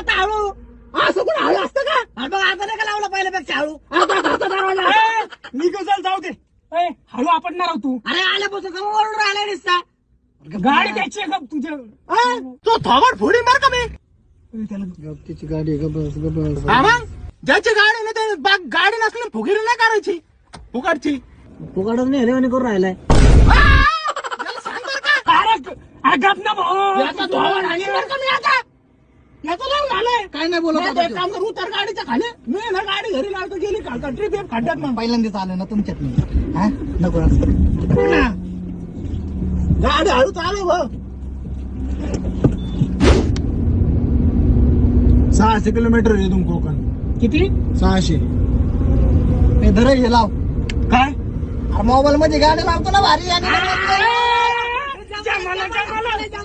आता हळू असं पण हळू असतं का? अरे बघ आता नाही का लावलं पहिल्यापेक्षा हळू आता घरचा दरवाजा. मी कसं जाऊ दे. ए, हळू आपटणार आहोत तू. अरे आल्यापासून का ओरडून राहिला दिसता गाडी द्यायची आहे का तुझ्या? हा? तो थोबड फोडीन बरं का मी. ए, त्याला तिची गाडी गबस हा मग ज्याची गाडी नाही ते गाडी नसली फुगिरी नाही करायची फुकटची. फुकाटच नाही रेवणी करून राहिलाय याला सांग बरं का. अरे गप ना भाऊ. याचा थोबड हाणीन बरं का मी आता. याचं नाव झालंय. काय नाही बोलत नाही होता ते तो. काम करू उतर गाडीच्या खाली. मी ना गाडी घरी लावतो गेली का ट्रिप खड्ड्यात मग पहिल्यांदाच आलो ना तुमच्यात मी. हा नको असं. ना. गाडी हळू चालव भाऊ. 600 किलोमीटर आहे इथून कोकण. किती? 600. हे धर हे लाव. काय? मोबाईल मध्ये गाडी लावतो ना भारी आणि जमाला, जमाला.